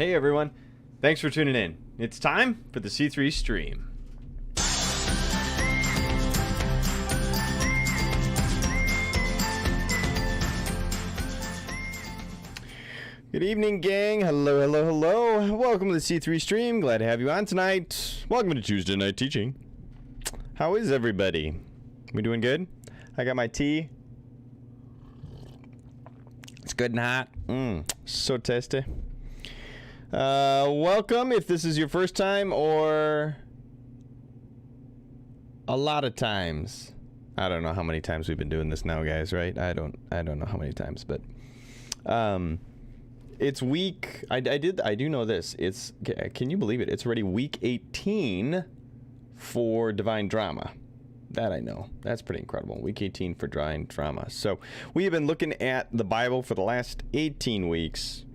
Hey everyone, thanks for tuning in. It's time for the C3 stream. Good evening, gang. Hello, hello, hello. Welcome to the C3 stream. Glad to have you on tonight. Welcome to Tuesday night teaching. How is everybody? We doing good? I got my tea. It's good and hot. So tasty. Welcome if this is your first time or a lot of times. I don't know how many times we've been doing this now, guys, right? I don't know how many times, but it's week I do know this. It's, can you believe it? It's already week 18 for Divine Drama. That I know. That's pretty incredible. Week 18 for Divine Drama. So we have been looking at the Bible for the last 18 weeks,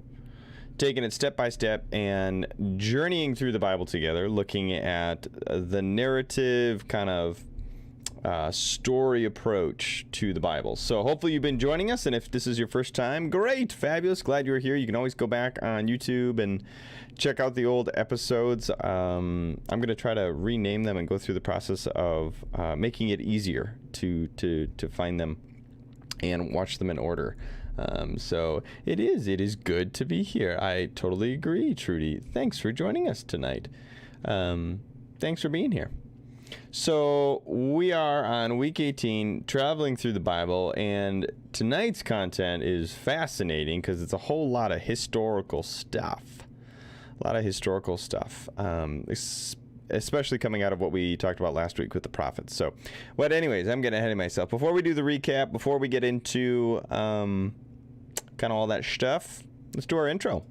taking it step by step and journeying through the Bible together, looking at the narrative kind of story approach to the Bible. So hopefully you've been joining us, and if this is your first time, great, fabulous, glad you're here. You can always go back on YouTube and check out the old episodes. I'm going to try to rename them and go through the process of making it easier to find them and watch them in order. So it is good to be here. I totally agree, Trudy. Thanks for joining us tonight. Thanks for being here. So we are on week 18, traveling through the Bible, and tonight's content is fascinating because it's a whole lot of historical stuff. Especially coming out of what we talked about last week with the prophets. So, but anyways, I'm getting ahead of myself. Before we do the recap, before we get into kind of all that stuff, let's do our intro.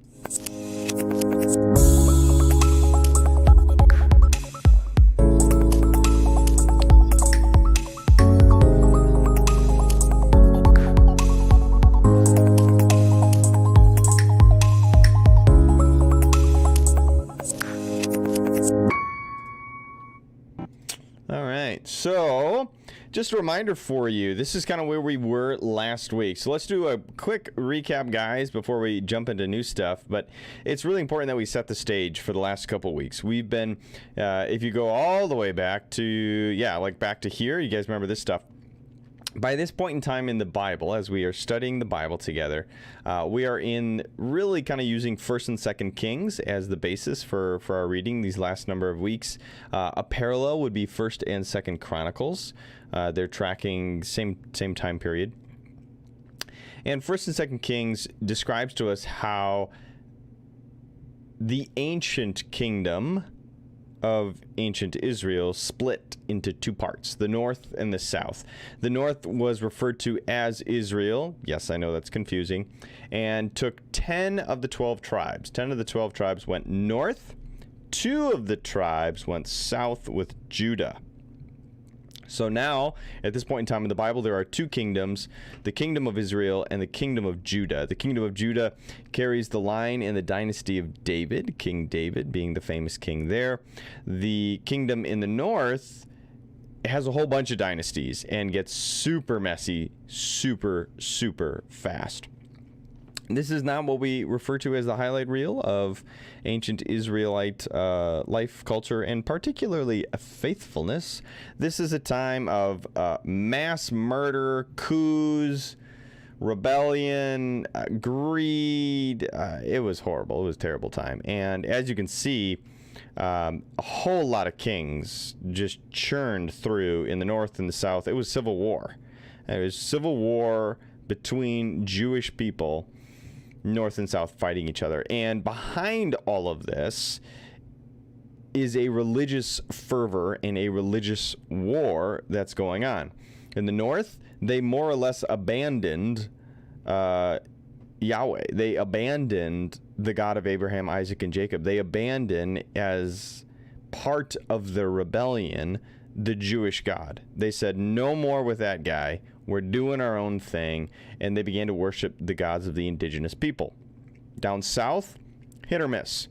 So, just a reminder for you, this is kind of where we were last week. So let's do a quick recap, guys, before we jump into new stuff. But it's really important that we set the stage for the last couple weeks. We've been, if you go all the way back to, back to here, you guys remember this stuff. By this point in time in the Bible, as we are studying the Bible together, we are in really kind of using 1st and 2nd Kings as the basis for our reading these last number of weeks. A parallel would be 1st and 2nd Chronicles. They're tracking same time period. And 1st and 2nd Kings describes to us how the ancient kingdom of ancient Israel split into two parts, the north and the south. The north was referred to as Israel. Yes, I know that's confusing. And took 10 of the 12 tribes. 10 of the 12 tribes went north. 2 of the tribes went south with Judah. So now, at this point in time in the Bible, there are 2 kingdoms, the kingdom of Israel and the kingdom of Judah. The kingdom of Judah carries the line in the dynasty of David, King David being the famous king there. The kingdom in the north has a whole bunch of dynasties and gets super messy, super fast. This is not what we refer to as the highlight reel of ancient Israelite life, culture, and particularly faithfulness. This is a time of mass murder, coups, rebellion, greed. It was horrible. It was a terrible time. And as you can see, a whole lot of kings just churned through in the north and the south. It was civil war. It was civil war between Jewish people, north and south, fighting each other. And behind all of this is a religious fervor and a religious war that's going on. In the north, they more or less abandoned Yahweh. They abandoned the God of Abraham, Isaac, and Jacob. They abandoned, as part of their rebellion, the Jewish God. They said, no more with that guy. We're doing our own thing, and they began to worship the gods of the indigenous people. Down south, hit or miss.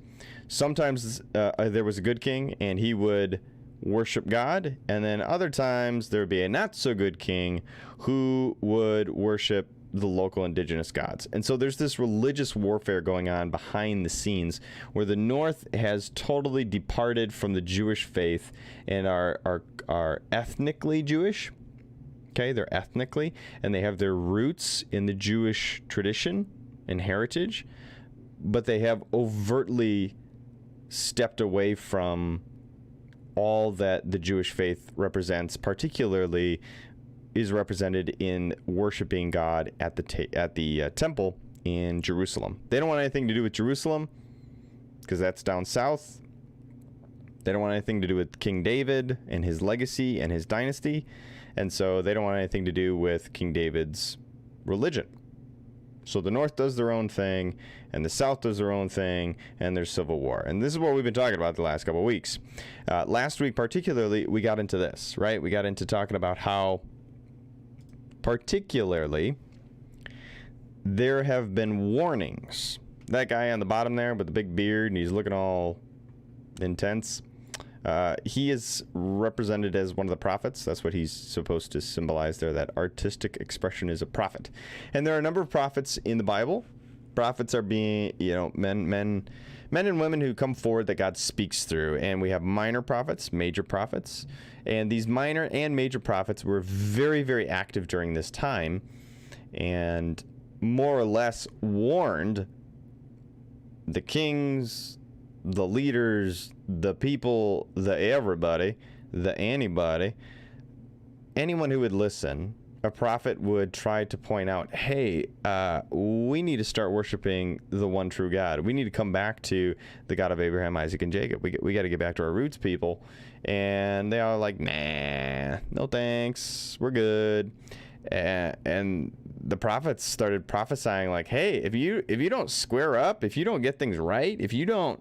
Sometimes there was a good king, and he would worship God, and then other times there would be a not-so-good king who would worship the local indigenous gods. And so there's this religious warfare going on behind the scenes where the North has totally departed from the Jewish faith and are ethnically Jewish. Okay, they're ethnically, and they have their roots in the Jewish tradition and heritage, but they have overtly stepped away from all that the Jewish faith represents, particularly is represented in worshiping God at the temple in Jerusalem. They don't want anything to do with Jerusalem because that's down south. They don't want anything to do with King David and his legacy and his dynasty. And so they don't want anything to do with King David's religion. So the North does their own thing, and the South does their own thing, and there's civil war. And this is what we've been talking about the last couple of weeks. Last week, particularly, we got into this, right? We got into talking about how, particularly, there have been warnings. That guy on the bottom there with the big beard, and he's looking all intense. He is represented as one of the prophets. That's what he's supposed to symbolize there. That artistic expression is a prophet. And there are a number of prophets in the Bible. Prophets are being, men and women who come forward that God speaks through. And we have minor prophets, major prophets. And these minor and major prophets were very, very active during this time and more or less warned the kings, the leaders, the people, the everybody, the anybody, anyone who would listen. A prophet would try to point out, hey, we need to start worshiping the one true God. We need to come back to the God of Abraham, Isaac, and Jacob. We got to get back to our roots, people. And they are like, nah, no thanks, we're good. And the prophets started prophesying like, hey, if you don't square up, if you don't get things right, if you don't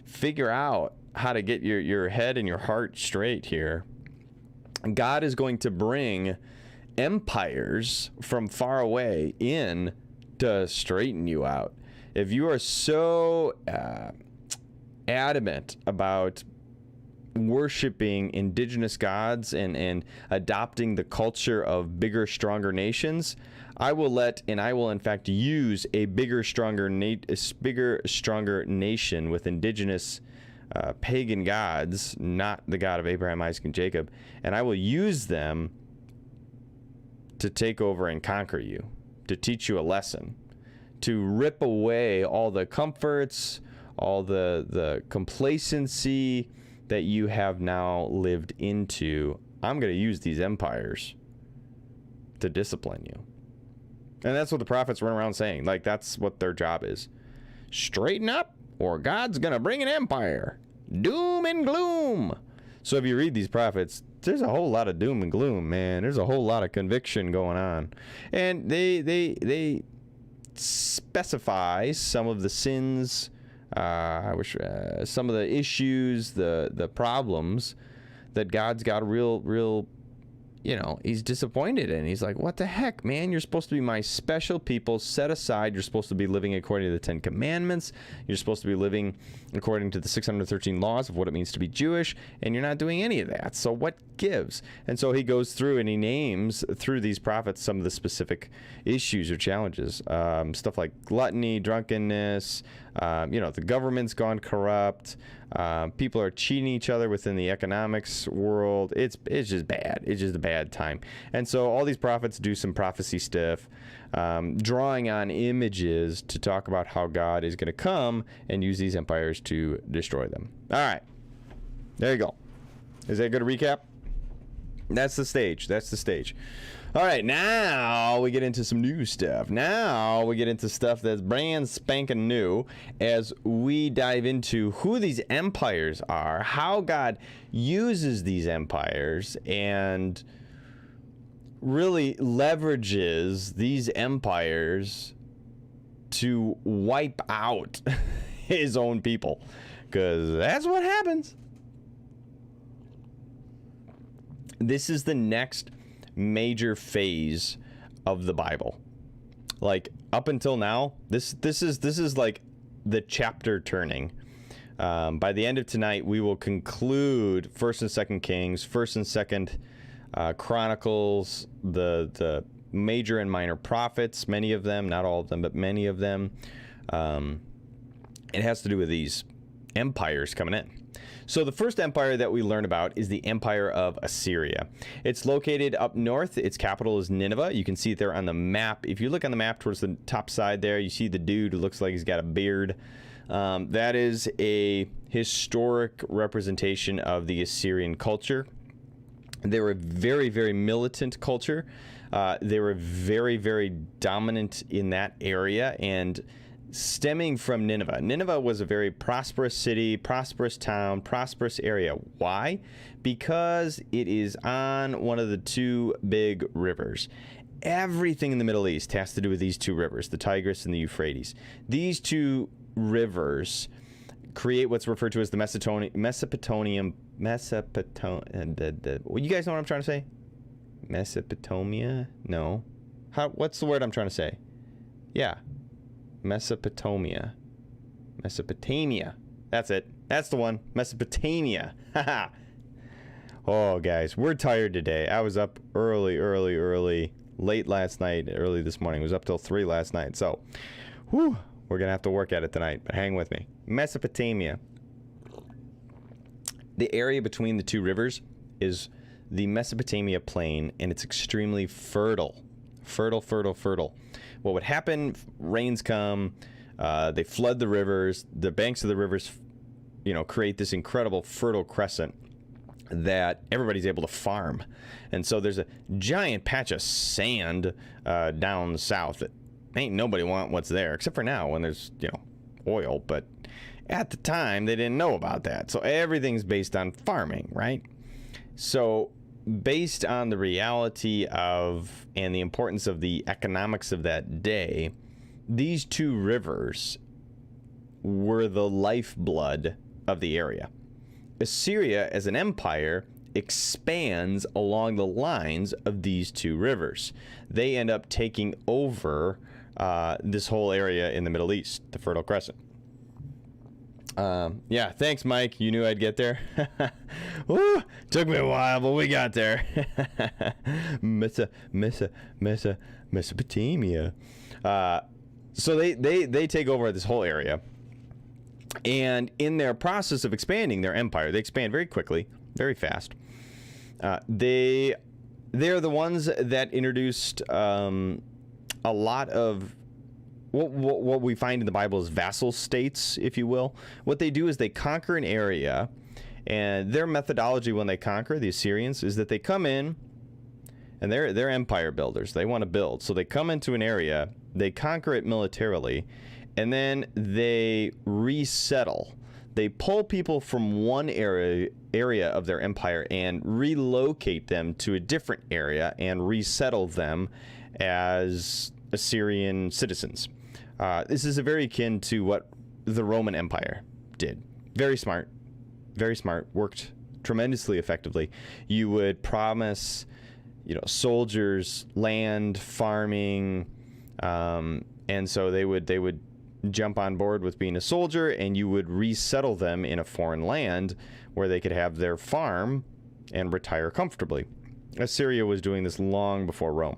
figure out how to get your head and your heart straight here, God is going to bring empires from far away in to straighten you out. If you are so adamant about worshiping indigenous gods and adopting the culture of bigger, stronger nations, I will in fact use a bigger, stronger nation with indigenous pagan gods, not the God of Abraham, Isaac, and Jacob, and I will use them to take over and conquer you, to teach you a lesson, to rip away all the comforts, all the complacency that you have now lived into. I'm going to use these empires to discipline you. And that's what the prophets run around saying. Like, that's what their job is. Straighten up, or God's going to bring an empire. Doom and gloom. So if you read these prophets, there's a whole lot of doom and gloom, man. There's a whole lot of conviction going on. And they specify some of the sins, some of the issues, the problems that God's got real, he's disappointed in. He's like, what the heck, man? You're supposed to be my special people set aside. You're supposed to be living according to the 10 Commandments. You're supposed to be living according to the 613 laws of what it means to be Jewish, and you're not doing any of that. So what gives? And so he goes through and he names through these prophets some of the specific issues or challenges. Stuff like gluttony, drunkenness, the government's gone corrupt. People are cheating each other within the economics world. It's just bad. It's just a bad time. And so all these prophets do some prophecy stuff, drawing on images to talk about how God is going to come and use these empires to destroy them. All right. There you go. Is that a good recap? That's the stage. All right, now we get into some new stuff. Now we get into stuff that's brand spanking new as we dive into who these empires are, how God uses these empires, and really leverages these empires to wipe out his own people, because that's what happens. This is the next major phase of the Bible. Like, up until now, this is like the chapter turning. By the end of tonight, we will conclude 1st and 2nd Kings, 1st and 2nd Chronicles, the major and minor prophets, many of them, not all of them, but many of them. It has to do with these empires coming in. So the first empire that we learn about is the Empire of Assyria. It's located up north. Its capital is Nineveh. You can see it there on the map. If you look on the map towards the top side there, you see the dude who looks like he's got a beard. That is a historic representation of the Assyrian culture. They were a very, very militant culture. They were very, very dominant in that area, and stemming from Nineveh. Nineveh was a very prosperous city, prosperous town, prosperous area. Why? Because it is on one of the two big rivers. Everything in the Middle East has to do with these two rivers, the Tigris and the Euphrates. These two rivers create what's referred to as the Mesopotamian. You guys know what I'm trying to say? Mesopotamia? No. What's the word I'm trying to say? Yeah. Mesopotamia. That's it. That's the one. Mesopotamia. Haha. Oh, guys, we're tired today. I was up early, late last night, early this morning. I was up till 3 last night. So, whew, we're going to have to work at it tonight, but hang with me. Mesopotamia. The area between the two rivers is the Mesopotamia plain, and it's extremely fertile. Fertile. What would happen, rains come, they flood the rivers, the banks of the rivers, create this incredible fertile crescent that everybody's able to farm. And so there's a giant patch of sand down south that ain't nobody want what's there, except for now when there's, oil. But at the time, they didn't know about that. So everything's based on farming, right? So based on the reality of and the importance of the economics of that day, these two rivers were the lifeblood of the area. Assyria, as an empire, expands along the lines of these two rivers. They end up taking over this whole area in the Middle East, the Fertile Crescent. Yeah, thanks, Mike. You knew I'd get there. Woo, took me a while, but we got there. Mesopotamia. So they take over this whole area. And in their process of expanding their empire, they expand very quickly, very fast. They're the ones that introduced a lot of what we find in the Bible is vassal states, if you will. What they do is they conquer an area, and their methodology when they conquer, the Assyrians, is that they come in, and they're empire builders. They want to build. So they come into an area, they conquer it militarily, and then they resettle. They pull people from one area of their empire and relocate them to a different area and resettle them as Assyrian citizens. This is very akin to what the Roman Empire did. Very smart, worked tremendously effectively. You would promise, soldiers land, farming, and so they would jump on board with being a soldier, and you would resettle them in a foreign land where they could have their farm and retire comfortably. Assyria was doing this long before Rome.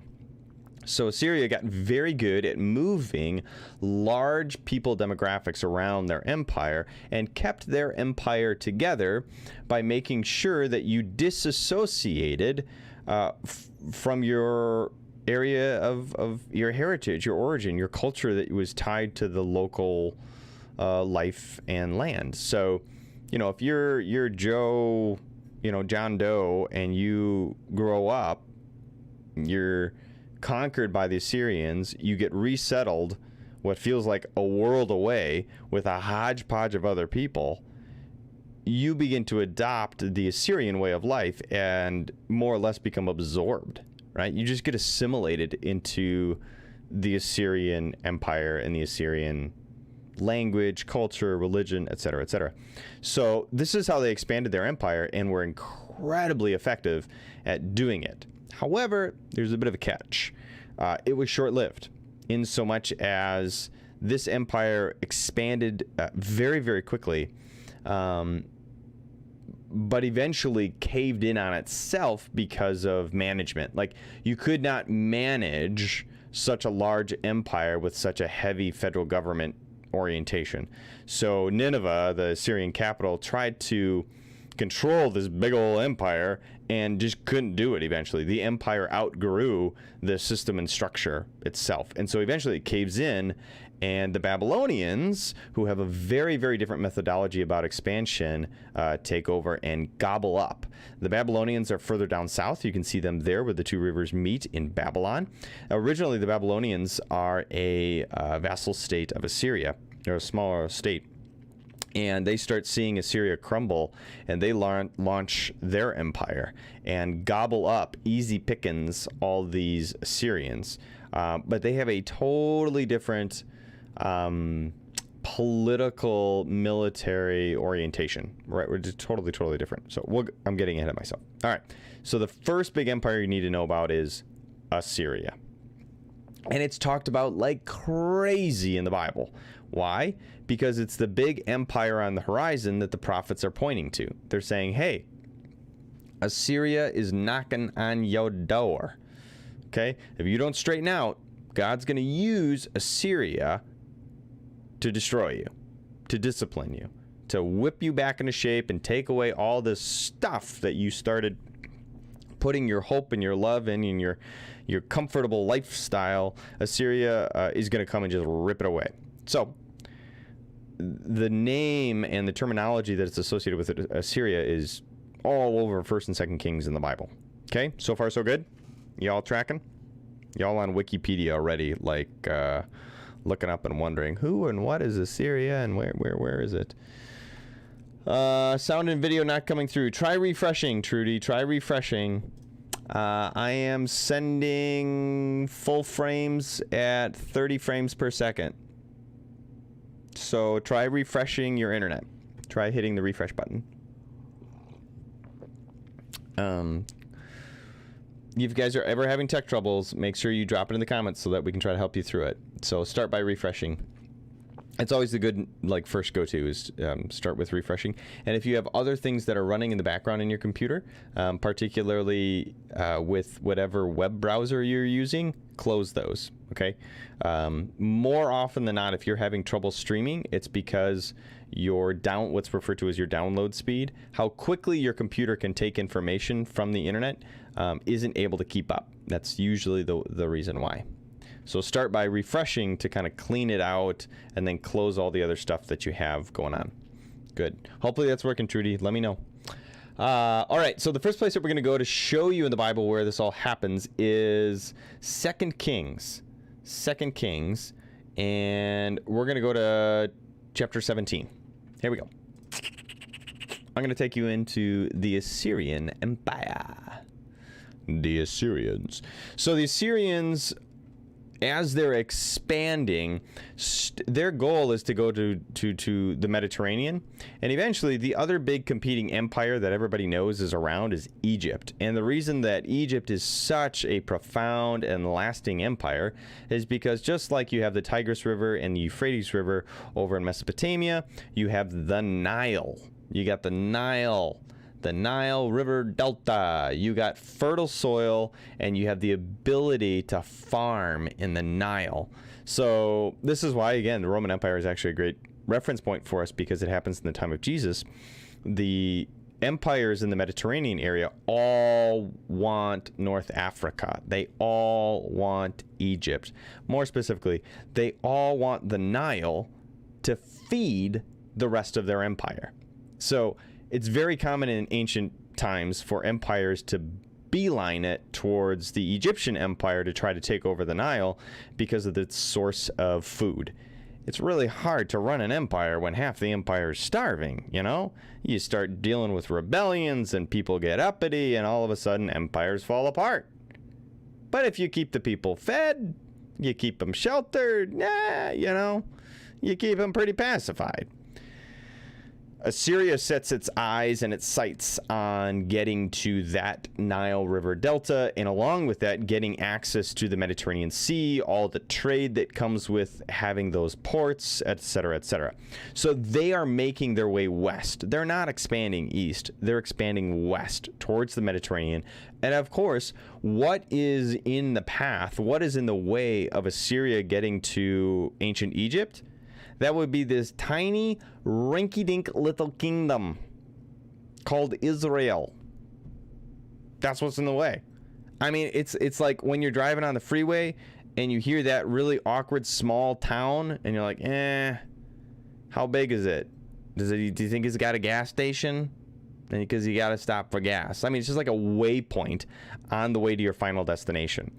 So Assyria got very good at moving large people demographics around their empire and kept their empire together by making sure that you disassociated from your area of your heritage, your origin, your culture that was tied to the local life and land. So, if you're Joe, John Doe, and you grow up, you're conquered by the Assyrians, you get resettled what feels like a world away with a hodgepodge of other people, you begin to adopt the Assyrian way of life and more or less become absorbed, right? You just get assimilated into the Assyrian empire and the Assyrian language, culture, religion, etc., etc. So this is how they expanded their empire and were incredibly effective at doing it. However, there's a bit of a catch. It was short-lived in so much as this empire expanded very, very quickly. but eventually caved in on itself because of management. Like, you could not manage such a large empire with such a heavy federal government orientation. So Nineveh, the Syrian capital, tried to control this big old empire and just couldn't do it eventually. The empire outgrew the system and structure itself. And so eventually it caves in, and the Babylonians, who have a very, very different methodology about expansion, take over and gobble up. The Babylonians are further down south. You can see them there where the two rivers meet in Babylon. Originally, the Babylonians are a vassal state of Assyria. They're a smaller state. And they start seeing Assyria crumble, and they launch their empire and gobble up, easy pickings, all these Assyrians. But they have a totally different political, military orientation, right? We're just totally different. So I'm getting ahead of myself. All right. So the first big empire you need to know about is Assyria. And it's talked about like crazy in the Bible. Why? Because it's the big empire on the horizon that the prophets are pointing to. They're saying, hey, Assyria is knocking on your door. Okay? If you don't straighten out, God's going to use Assyria to destroy you, to discipline you, to whip you back into shape and take away all this stuff that you started putting your hope and your love in and your comfortable lifestyle. Assyria is going to come and just rip it away. So the name and the terminology that it's associated with Assyria is all over 1st and 2nd Kings in the Bible. Okay, so far so good? Y'all tracking? Y'all on Wikipedia already, like looking up and wondering who and what is Assyria and where is it? Sound and video not coming through. Try refreshing, Trudy. Try refreshing. I am sending full frames at 30 frames per second. So try refreshing your internet. Try hitting the refresh button. If you guys are ever having tech troubles, make sure you drop it in the comments so that we can try to help you through it. So start by refreshing. It's always the good, like, first go-to is start with refreshing. And if you have other things that are running in the background in your computer, particularly with whatever web browser you're using, close those, okay? More often than not, if you're having trouble streaming, it's because what's referred to as your download speed, how quickly your computer can take information from the internet, isn't able to keep up. That's usually the reason why. So start by refreshing to kind of clean it out and then close all the other stuff that you have going on. Good. Hopefully that's working, Trudy. Let me know. All right. So the first place that we're going to go to show you in the Bible where this all happens is 2 Kings. 2 Kings. And we're going to go to chapter 17. Here we go. I'm going to take you into the Assyrian Empire. The Assyrians. So the Assyrians, as they're expanding, their goal is to go to the Mediterranean. And eventually, the other big competing empire that everybody knows is around is Egypt. And the reason that Egypt is such a profound and lasting empire is because just like you have the Tigris River and the Euphrates River over in Mesopotamia, you have the Nile. You got the Nile River Delta. You got fertile soil, and you have the ability to farm in the Nile. So this is why, again, the Roman Empire is actually a great reference point for us, because it happens in the time of Jesus. The empires in the Mediterranean area all want North Africa. They all want Egypt. More specifically, they all want the Nile to feed the rest of their empire. So it's very common in ancient times for empires to beeline it towards the Egyptian empire to try to take over the Nile because of its source of food. It's really hard to run an empire when half the empire is starving, you know? You start dealing with rebellions and people get uppity, and all of a sudden empires fall apart. But if you keep the people fed, you keep them sheltered, you know, you keep them pretty pacified. Assyria sets its eyes and its sights on getting to that Nile River Delta, and along with that, getting access to the Mediterranean Sea, all the trade that comes with having those ports, etc., etc. So they are making their way west. They're not expanding east. They're expanding west towards the Mediterranean. And of course, what is in the path, what is in the way of Assyria getting to ancient Egypt? That would be this tiny, rinky-dink little kingdom called Israel. That's what's in the way. I mean, it's like when you're driving on the freeway and you hear that really awkward small town and you're like, how big is it? Do you think it's got a gas station? Because you got to stop for gas. I mean, it's just like a waypoint on the way to your final destination.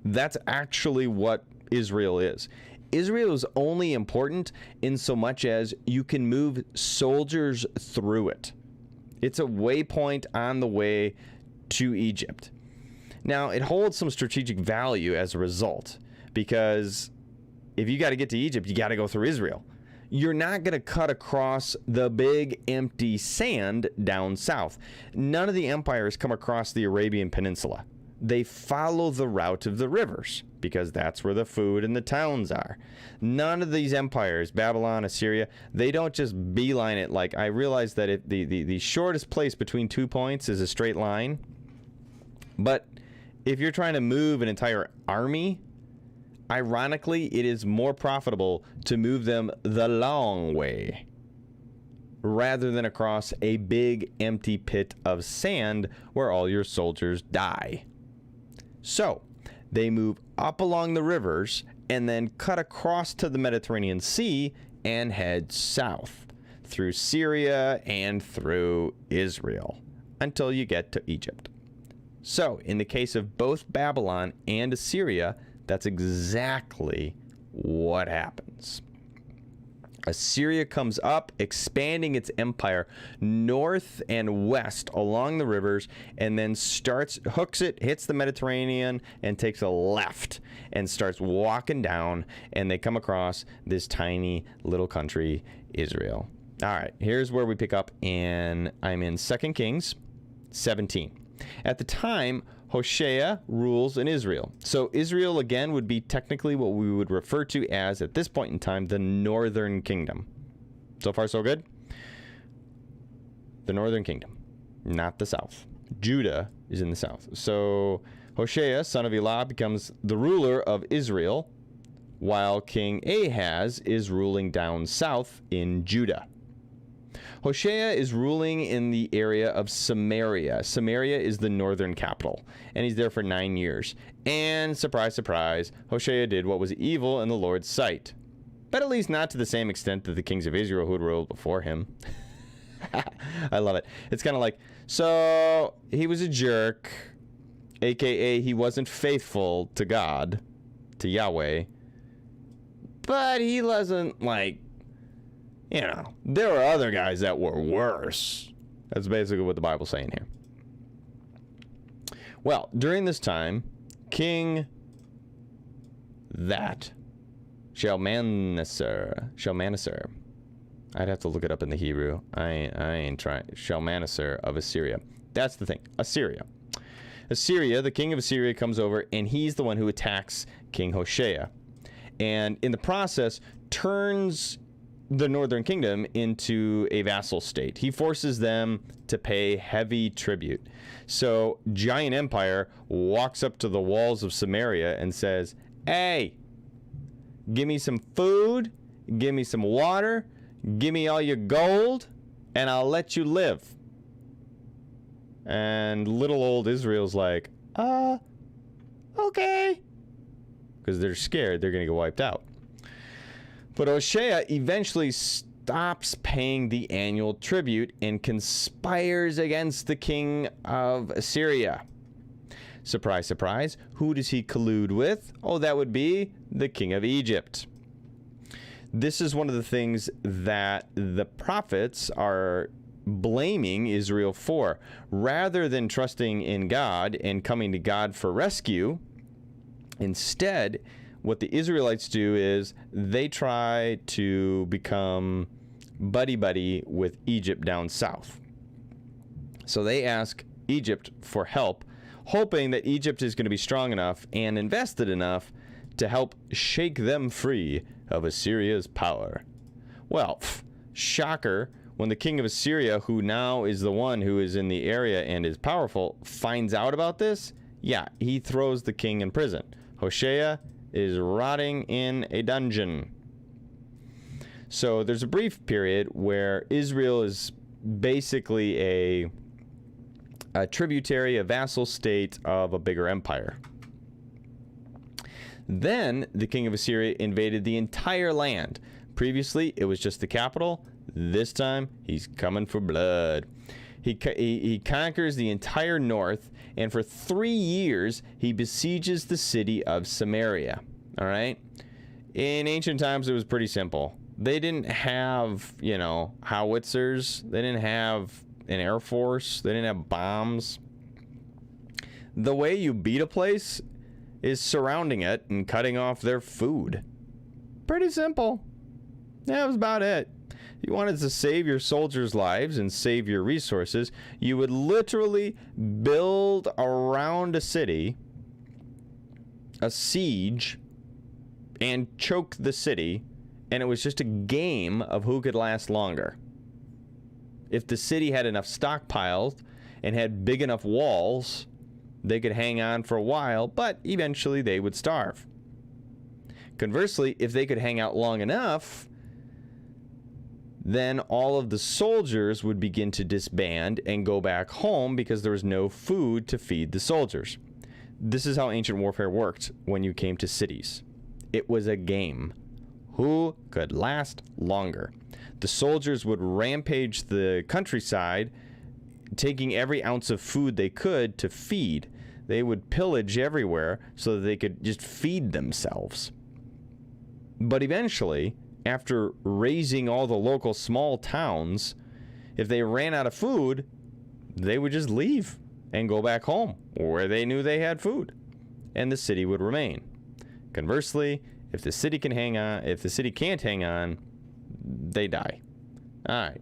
That's actually what Israel is. Israel is only important in so much as you can move soldiers through it. It's a waypoint on the way to Egypt. Now, it holds some strategic value as a result, because if you got to get to Egypt, you got to go through Israel. You're not going to cut across the big empty sand down south. None of the empires come across the Arabian Peninsula. They follow the route of the rivers, because that's where the food and the towns are. None of these empires, Babylon, Assyria, they don't just beeline it. Like, I realize that the shortest place between 2 points is a straight line. But if you're trying to move an entire army, ironically, it is more profitable to move them the long way rather than across a big empty pit of sand where all your soldiers die. So they move up along the rivers and then cut across to the Mediterranean Sea and head south through Syria and through Israel until you get to Egypt. So in the case of both Babylon and Assyria, that's exactly what happens. Assyria comes up, expanding its empire north and west along the rivers, and then hooks it, hits the Mediterranean, and takes a left and starts walking down, and they come across this tiny little country, Israel. All right, here's where we pick up I'm in 2 Kings 17. At the time, Hoshea rules in Israel. So Israel, again, would be technically what we would refer to as, at this point in time, the northern kingdom. So far, so good? The northern kingdom, not the south. Judah is in the south. So Hoshea, son of Elah, becomes the ruler of Israel, while King Ahaz is ruling down south in Judah. Hoshea is ruling in the area of Samaria. Samaria is the northern capital, and he's there for 9 years. And surprise, surprise, Hoshea did what was evil in the Lord's sight, but at least not to the same extent that the kings of Israel who had ruled before him. I love it. It's kind of like, so he was a jerk, aka he wasn't faithful to God, to Yahweh, but he wasn't like, there were other guys that were worse. That's basically what the Bible's saying here. Well, during this time, King Shalmaneser. I'd have to look it up in the Hebrew. I ain't trying. Shalmaneser of Assyria. That's the thing. Assyria, the king of Assyria, comes over, and he's the one who attacks King Hoshea. And in the process, turns the northern kingdom into a vassal state. He forces them to pay heavy tribute. So Giant Empire walks up to the walls of Samaria and says, hey, give me some food, give me some water, give me all your gold, and I'll let you live. And little old Israel's like, okay. Because they're scared they're going to get wiped out. But Hoshea eventually stops paying the annual tribute and conspires against the king of Assyria. Surprise, surprise. Who does he collude with? Oh, that would be the king of Egypt. This is one of the things that the prophets are blaming Israel for. Rather than trusting in God and coming to God for rescue, what the Israelites do is they try to become buddy-buddy with Egypt down south. So they ask Egypt for help, hoping that Egypt is going to be strong enough and invested enough to help shake them free of Assyria's power. Well, shocker, when the king of Assyria, who now is the one who is in the area and is powerful, finds out about this, yeah, he throws the king in prison. Hoshea is rotting in a dungeon. So there's a brief period where Israel is basically a tributary, a vassal state of a bigger empire. Then the king of Assyria invaded the entire land. Previously, it was just the capital. This time, he's coming for blood. He conquers the entire north, and for 3 years, he besieges the city of Samaria. All right? In ancient times, it was pretty simple. They didn't have, howitzers. They didn't have an air force. They didn't have bombs. The way you beat a place is surrounding it and cutting off their food. Pretty simple. That was about it. If you wanted to save your soldiers' lives and save your resources, you would literally build around a city a siege and choke the city, and it was just a game of who could last longer. If the city had enough stockpiles and had big enough walls, they could hang on for a while, but eventually they would starve. Conversely, if they could hang out long enough, then all of the soldiers would begin to disband and go back home because there was no food to feed the soldiers. This is how ancient warfare worked when you came to cities. It was a game. Who could last longer? The soldiers would rampage the countryside, taking every ounce of food they could to feed. They would pillage everywhere so that they could just feed themselves. But eventually, after raising all the local small towns, if they ran out of food, they would just leave and go back home where they knew they had food, and the city would remain. Conversely, if the city can't hang on, they die. All right.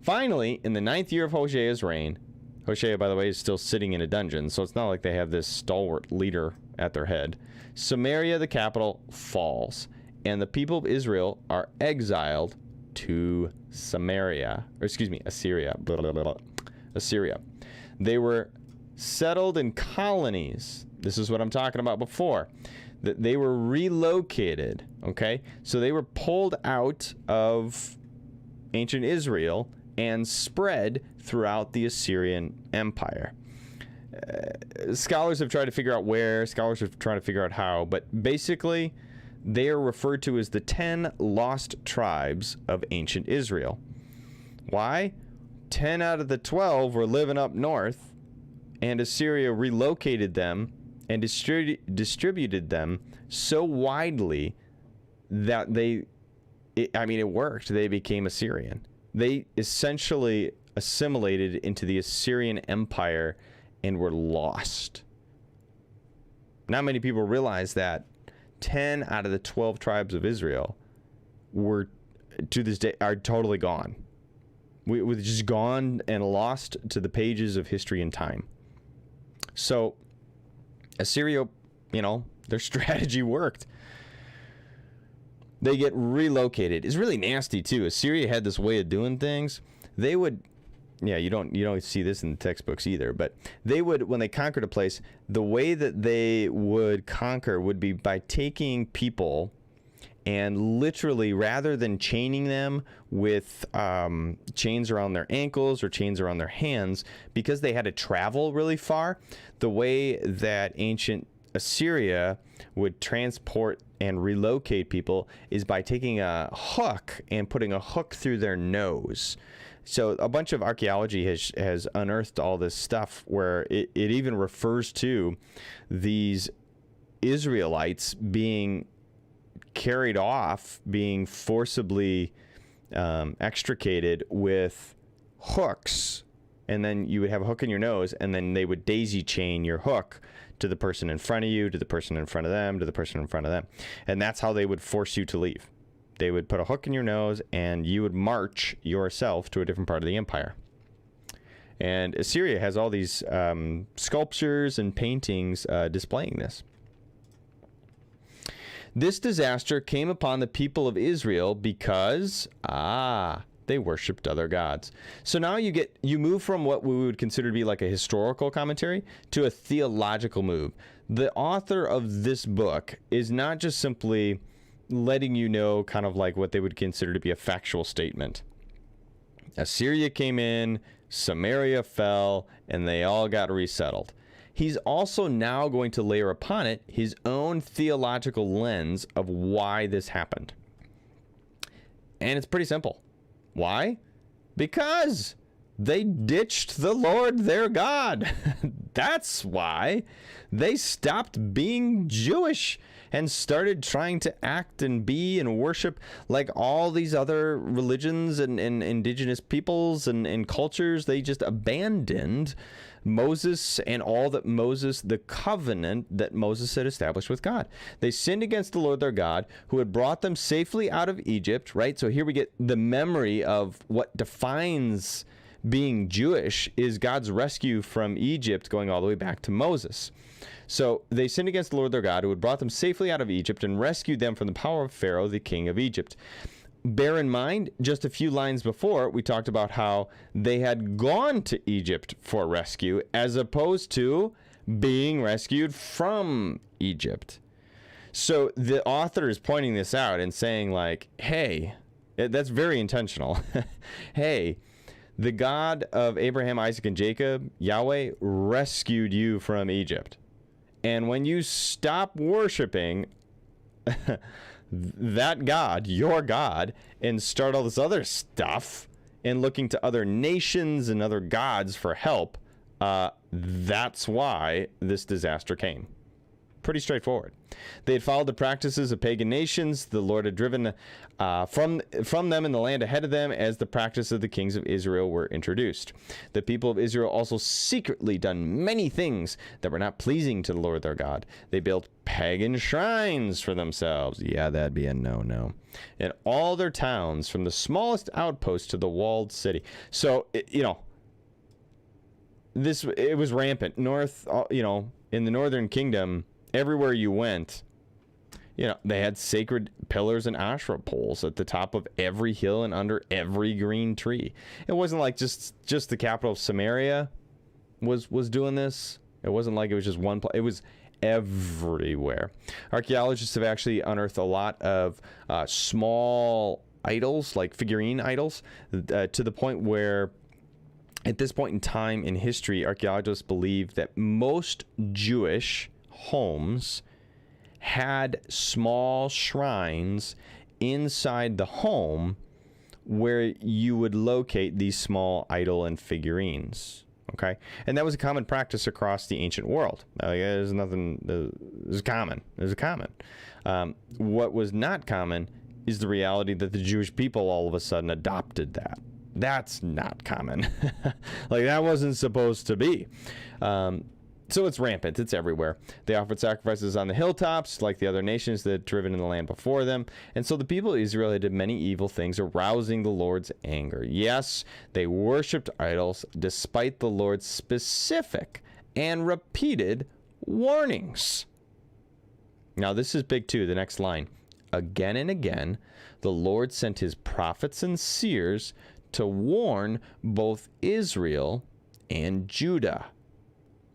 Finally, in the 9th year of Hosea's reign, Hoshea, by the way, is still sitting in a dungeon, so it's not like they have this stalwart leader at their head. Samaria, the capital, falls, and the people of Israel are exiled to Assyria. Blah, blah, blah, blah. Assyria. They were settled in colonies. This is what I'm talking about before. That they were relocated, okay? So they were pulled out of ancient Israel and spread throughout the Assyrian Empire. Scholars have tried to figure out where, scholars have tried to figure out how, but basically they are referred to as the 10 lost tribes of ancient Israel. Why? 10 out of the 12 were living up north, and Assyria relocated them and distributed them so widely that it worked. They became Assyrian. They essentially assimilated into the Assyrian Empire and were lost. Not many people realize that 10 out of the 12 tribes of Israel were, to this day, are totally gone. We're just gone and lost to the pages of history and time. So Assyria, their strategy worked. They get relocated. It's really nasty too. Assyria had this way of doing things. They would, you don't see this in the textbooks either, but they would, when they conquered a place, the way that they would conquer would be by taking people and literally, rather than chaining them with chains around their ankles or chains around their hands, because they had to travel really far, the way that ancient Assyria would transport and relocate people is by taking a hook and putting a hook through their nose. So a bunch of archaeology has unearthed all this stuff where it even refers to these Israelites being carried off, being forcibly extricated with hooks, and then you would have a hook in your nose, and then they would daisy chain your hook to the person in front of you, to the person in front of them, to the person in front of them, and that's how they would force you to leave. They would put a hook in your nose, and you would march yourself to a different part of the empire. And Assyria has all these sculptures and paintings displaying this. This disaster came upon the people of Israel because, they worshipped other gods. So now you move from what we would consider to be like a historical commentary to a theological move. The author of this book is not just simply letting you know kind of like what they would consider to be a factual statement. Assyria came in, Samaria fell, and they all got resettled. He's also now going to layer upon it his own theological lens of why this happened. And it's pretty simple. Why? Because they ditched the Lord their God. That's why. They stopped being Jewish and started trying to act and be and worship like all these other religions and indigenous peoples and cultures. They just abandoned Moses and all that Moses, the covenant that Moses had established with God. They sinned against the Lord their God, who had brought them safely out of Egypt, right? So here we get the memory of what defines being Jewish is God's rescue from Egypt going all the way back to Moses. So they sinned against the Lord their God, who had brought them safely out of Egypt and rescued them from the power of Pharaoh, the king of Egypt. Bear in mind, just a few lines before, we talked about how they had gone to Egypt for rescue as opposed to being rescued from Egypt. So the author is pointing this out and saying like, hey, that's very intentional. Hey, the God of Abraham, Isaac, and Jacob, Yahweh, rescued you from Egypt. And when you stop worshiping that God, your God, and start all this other stuff and looking to other nations and other gods for help, that's why this disaster came. Pretty straightforward. They had followed the practices of pagan nations. The Lord had driven from them in the land ahead of them as the practice of the kings of Israel were introduced. The people of Israel also secretly done many things that were not pleasing to the Lord their God. They built pagan shrines for themselves. Yeah, that'd be a no-no. In all their towns, from the smallest outpost to the walled city. So, it was rampant. North, in the northern kingdom, everywhere you went, they had sacred pillars and Asherah poles at the top of every hill and under every green tree. It wasn't like just the capital of Samaria was doing this. It wasn't like it was just one place. It was everywhere. Archaeologists have actually unearthed a lot of small idols, like figurine idols, to the point where at this point in time in history, archaeologists believe that most Jewish homes had small shrines inside the home where you would locate these small idol and figurines. Okay, and that was a common practice across the ancient world. There's nothing. It's common. It's common. What was not common is the reality that the Jewish people all of a sudden adopted that. That's not common. Like, that wasn't supposed to be. So it's rampant. It's everywhere. They offered sacrifices on the hilltops like the other nations that had driven in the land before them. And so the people of Israel did many evil things, arousing the Lord's anger. Yes, they worshipped idols despite the Lord's specific and repeated warnings. Now, this is big too. The next line. Again and again, the Lord sent his prophets and seers to warn both Israel and Judah.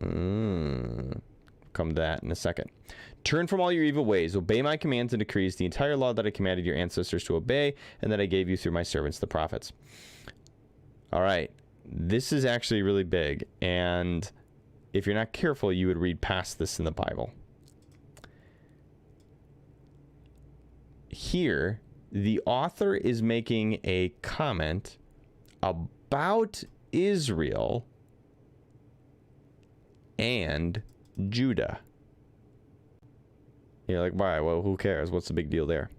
Come to that in a second. Turn from all your evil ways, obey my commands and decrees, the entire law that I commanded your ancestors to obey, and that I gave you through my servants, the prophets. All right. This is actually really big, and if you're not careful, you would read past this in the Bible. Here, the author is making a comment about Israel and Judah. You're like, why? Well, who cares? What's the big deal there?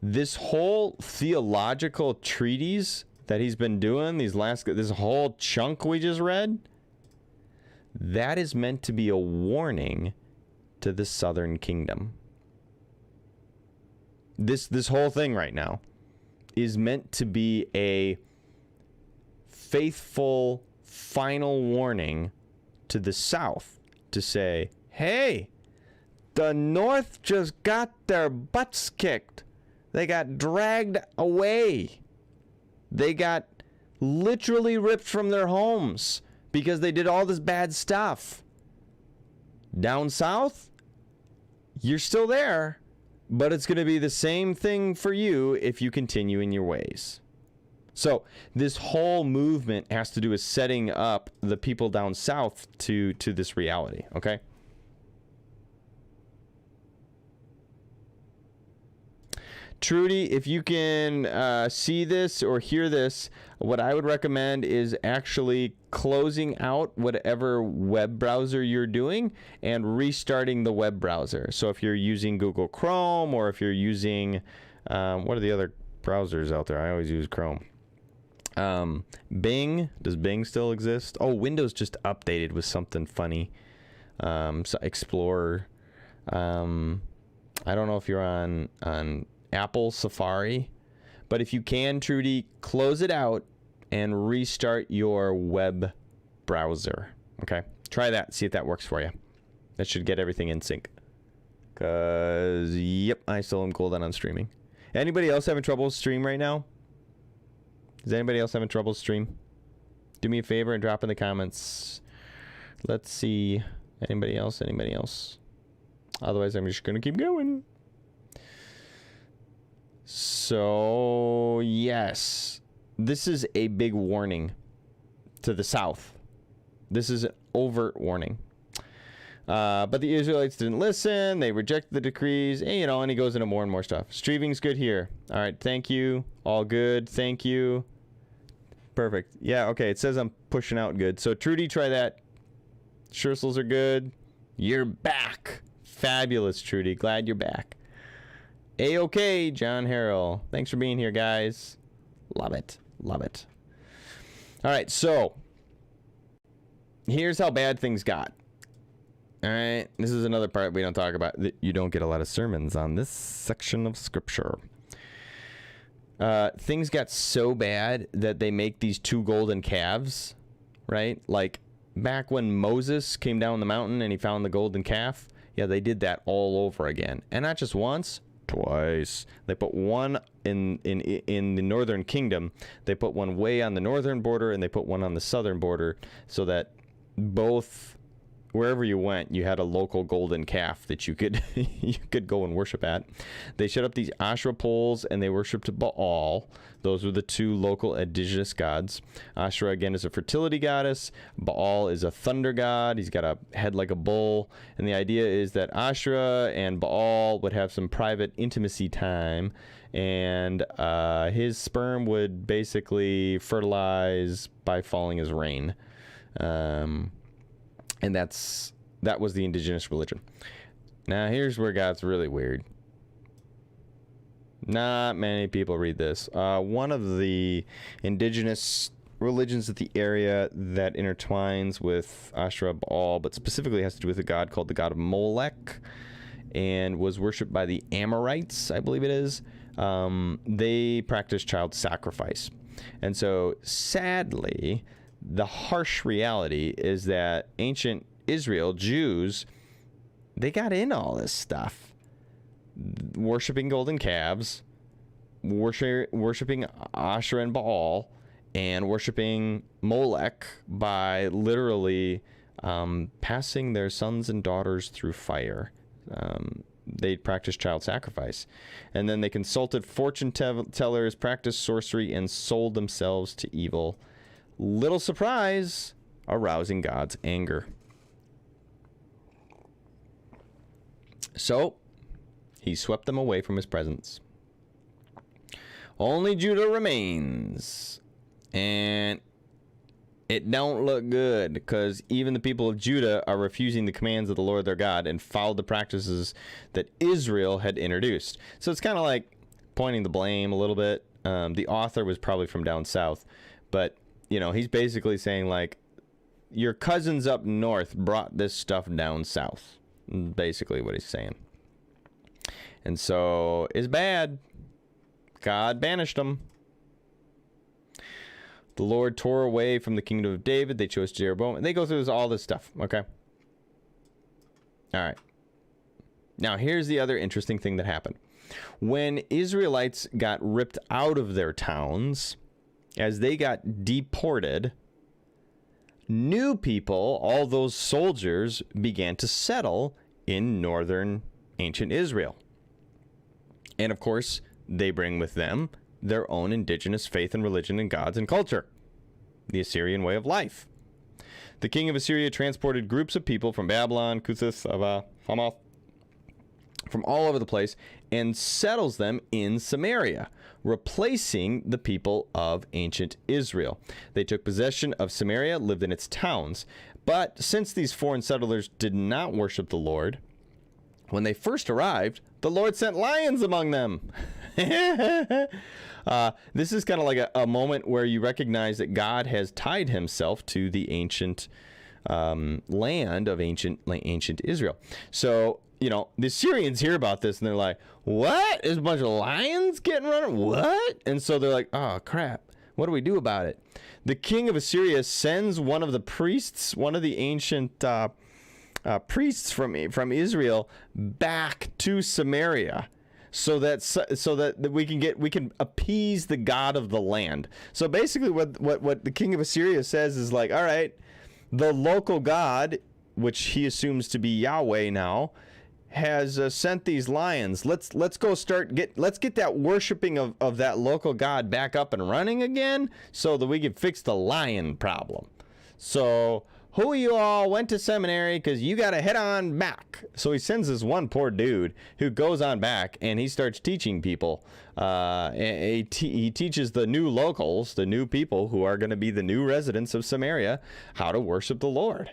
This whole theological treatise that he's been doing, this whole chunk we just read, that is meant to be a warning to the southern kingdom. This whole thing right now is meant to be a faithful final warning to the South to say, hey, the North just got their butts kicked. They got dragged away. They got literally ripped from their homes because they did all this bad stuff. Down south, you're still there, but it's going to be the same thing for you if you continue in your ways. So this whole movement has to do with setting up the people down south to this reality, okay? Trudy, if you can see this or hear this, what I would recommend is actually closing out whatever web browser you're doing and restarting the web browser. So if you're using Google Chrome, or if you're using, what are the other browsers out there? I always use Chrome. Bing, does Bing still exist? Oh, Windows just updated with something funny. So Explorer. I don't know if you're on Apple Safari, but if you can, Trudy, close it out and restart your web browser. Okay, try that, see if that works for you. That should get everything in sync. Cause yep, I still am golden on streaming. Anybody else having trouble with stream right now? Is anybody else having trouble with stream? Do me a favor and drop in the comments. Let's see. Anybody else? Anybody else? Otherwise, I'm just gonna keep going. So, yes, this is a big warning to the South. This is an overt warning. But the Israelites didn't listen. They rejected the decrees. And, and he goes into more and more stuff. Streaming's good here. All right, thank you. All good. Thank you. Perfect. Yeah, okay, it says I'm pushing out good. So, Trudy, try that. Schursels are good. You're back. Fabulous, Trudy. Glad you're back. A-okay, John Harrell. Thanks for being here, guys. Love it. Love it. All right, so here's how bad things got. All right, this is another part we don't talk about. You don't get a lot of sermons on this section of Scripture. Things got so bad that they make these 2 golden calves, right? Like back when Moses came down the mountain and he found the golden calf. Yeah, they did that all over again. And not just once. Twice. They put one in the northern kingdom. They put one way on the northern border, and they put one on the southern border, so that both, wherever you went, you had a local golden calf that you could go and worship at. They set up these Asherah poles, and they worshipped Baal. Those were the 2 local indigenous gods. Asherah, again, is a fertility goddess. Baal is a thunder god. He's got a head like a bull. And the idea is that Asherah and Baal would have some private intimacy time, and his sperm would basically fertilize by falling as rain. And that was the indigenous religion. Now, here's where it got really weird. Not many people read this. One of the indigenous religions of the area that intertwines with Asherah, Baal, but specifically has to do with a god called the god of Molech, and was worshipped by the Amorites, I believe it is. They practice child sacrifice. And so, sadly, the harsh reality is that ancient Israel, Jews, they got in all this stuff. Worshipping golden calves, worshipping Asherah and Baal, and worshipping Molech by literally passing their sons and daughters through fire. They practiced child sacrifice. And then they consulted fortune tellers, practiced sorcery, and sold themselves to evil. Little surprise, arousing God's anger. So, he swept them away from his presence. Only Judah remains. And it don't look good, because even the people of Judah are refusing the commands of the Lord their God and followed the practices that Israel had introduced. So it's kind of like pointing the blame a little bit. The author was probably from down south, but he's basically saying, like, your cousins up north brought this stuff down south. Basically what he's saying. And so it's bad. God banished them. The Lord tore away from the kingdom of David. They chose Jeroboam. And they go through all this stuff. Okay. All right. Now, here's the other interesting thing that happened. When Israelites got ripped out of their towns, as they got deported, new people, all those soldiers, began to settle in northern ancient Israel. And of course, they bring with them their own indigenous faith and religion and gods and culture, the Assyrian way of life. The king of Assyria transported groups of people from Babylon, Cuthah, Ava, Hamath, from all over the place, and settles them in Samaria, replacing the people of ancient Israel. They took possession of Samaria, lived in its towns. But since these foreign settlers did not worship the Lord, when they first arrived, the Lord sent lions among them. This is kind of like a moment where you recognize that God has tied himself to the ancient land of ancient Israel. So, you know, the Assyrians hear about this and they're like, what? There's a bunch of lions getting running? What? And so they're like, oh, crap. What do we do about it? The king of Assyria sends one of the priests, one of the ancient priests from Israel, back to Samaria, so that we can appease the god of the land. So basically, what the king of Assyria says is like, all right, the local god, which he assumes to be Yahweh now, has sent these lions. Let's go let's get that worshiping of that local god back up and running again, so that we can fix the lion problem. So who of you all went to seminary, because you got to head on back. So he sends this one poor dude who goes on back, and he starts teaching people. He teaches the new locals, the new people who are going to be the new residents of Samaria, how to worship the Lord.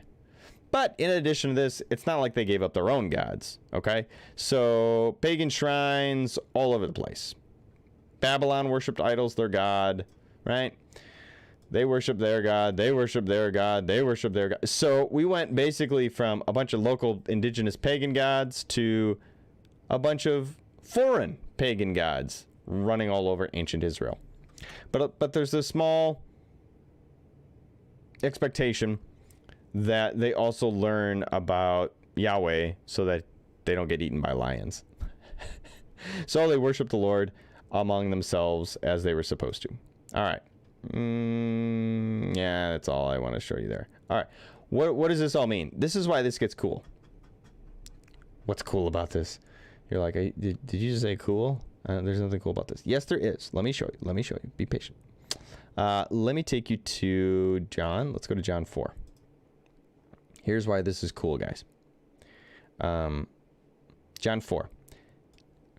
But in addition to this, it's not like they gave up their own gods, okay? So pagan shrines all over the place. Babylon worshipped idols, their god, right? They worship their god, they worship their god, they worship their god. So we went basically from a bunch of local indigenous pagan gods to a bunch of foreign pagan gods running all over ancient Israel. But there's a small expectation that they also learn about Yahweh so that they don't get eaten by lions. So they worship the Lord among themselves as they were supposed to. All right. Yeah, that's all I want to show you there. All right. What does this all mean? This is why this gets cool. What's cool about this? You're like, did you just say cool? There's nothing cool about this. Yes, there is. Let me show you. Let me show you. Be patient. Let me take you to John. Let's go to John 4. Here's why this is cool, guys. John 4.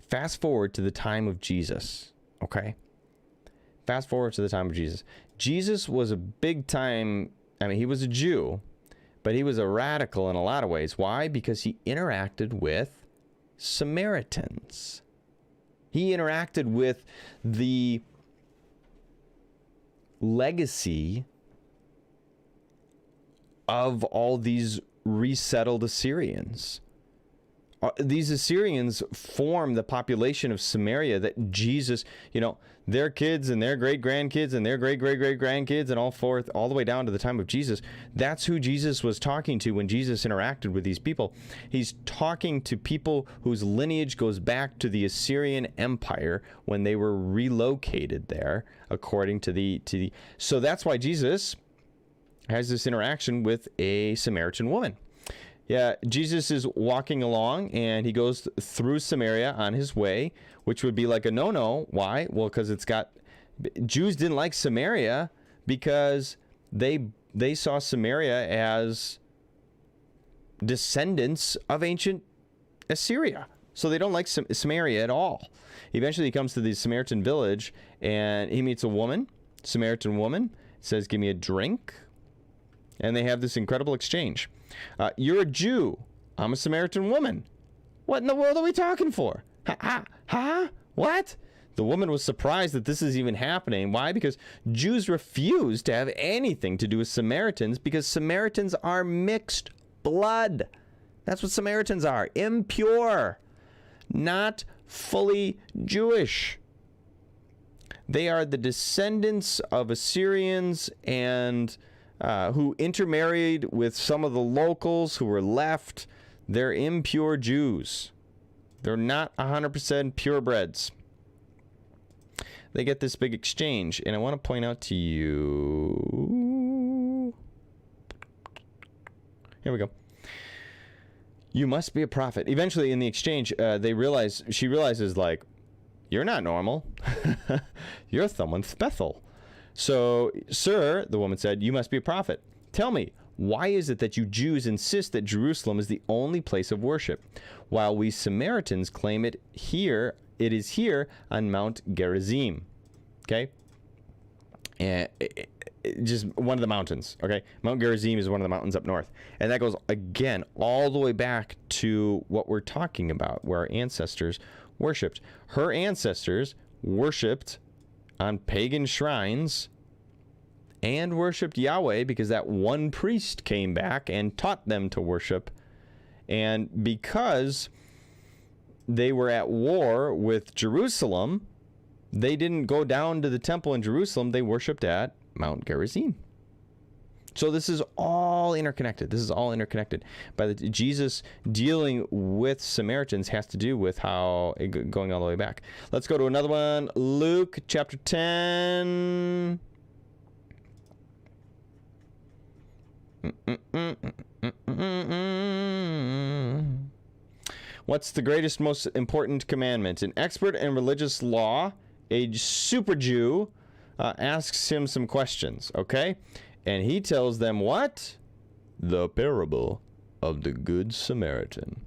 Fast forward to the time of Jesus, okay? Fast forward to the time of Jesus. Jesus was a big time, I mean, he was a Jew, but he was a radical in a lot of ways. Why? Because he interacted with Samaritans. He interacted with the legacy of all these resettled Assyrians. These Assyrians form the population of Samaria that Jesus, you know, their kids and their great-grandkids and their great-great-great-grandkids and all the way down to the time of Jesus. That's who Jesus was talking to when Jesus interacted with these people. He's talking to people whose lineage goes back to the Assyrian Empire when they were relocated there, according to the. So that's why Jesus has this interaction with a Samaritan woman. Yeah, Jesus is walking along, and he goes through Samaria on his way, which would be like a no-no. Why? Well, because Jews didn't like Samaria because they saw Samaria as descendants of ancient Assyria. So they don't like Samaria at all. Eventually, he comes to the Samaritan village, and he meets a woman, Samaritan woman, says, give me a drink. And they have this incredible exchange. You're a Jew. I'm a Samaritan woman. What in the world are we talking for? What? The woman was surprised that this is even happening. Why? Because Jews refuse to have anything to do with Samaritans, because Samaritans are mixed blood. That's what Samaritans are. Impure. Not fully Jewish. They are the descendants of Assyrians and who intermarried with some of the locals who were left. They're impure Jews. They're not 100% purebreds. They get this big exchange, and I want to point out to you. Here we go. You must be a prophet. Eventually, in the exchange, she realizes, like, you're not normal. You're someone special. So, sir, the woman said, you must be a prophet. Tell me, why is it that you Jews insist that Jerusalem is the only place of worship, while we Samaritans claim it is here on Mount Gerizim? Okay? And just one of the mountains, okay? Mount Gerizim is one of the mountains up north. And that goes, again, all the way back to what we're talking about, where our ancestors worshipped. Her ancestors worshipped on pagan shrines and worshipped Yahweh because that one priest came back and taught them to worship. And because they were at war with Jerusalem, they didn't go down to the temple in Jerusalem. They worshipped at Mount Gerizim. So this is all interconnected. This is all interconnected. Jesus dealing with Samaritans has to do with how going all the way back. Let's go to another one. Luke chapter 10. What's the greatest, most important commandment? An expert in religious law, a super Jew, asks him some questions, okay? And he tells them what? The parable of the Good Samaritan.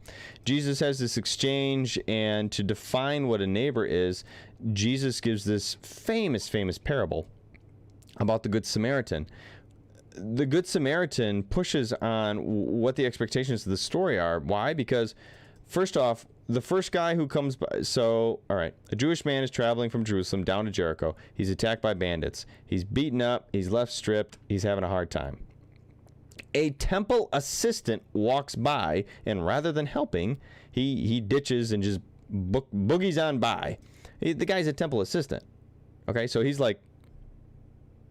Jesus has this exchange, and to define what a neighbor is, Jesus gives this famous parable about the Good Samaritan. The Good Samaritan pushes on what the expectations of the story are. Why? Because, first off, the first guy who comes by, so, all right, a Jewish man is traveling from Jerusalem down to Jericho. He's attacked by bandits. He's beaten up. He's left stripped. He's having a hard time. A temple assistant walks by, and rather than helping, he ditches and just boogies on by. The guy's a temple assistant. Okay, so he's like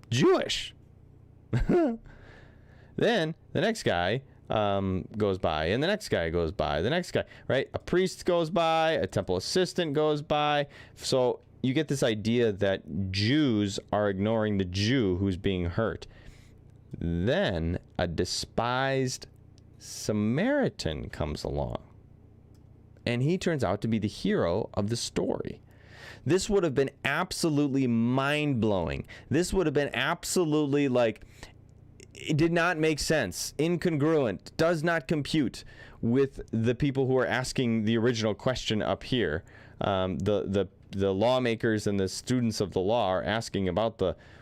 Jewish. Then the next guy goes by, and the next guy goes by, the next guy, right? A priest goes by, a temple assistant goes by. So you get this idea that Jews are ignoring the Jew who's being hurt. Then a despised Samaritan comes along, and he turns out to be the hero of the story. This would have been absolutely mind-blowing. This would have been absolutely, like, it did not make sense, incongruent, does not compute with the people who are asking the original question up here. The lawmakers and the students of the law are asking about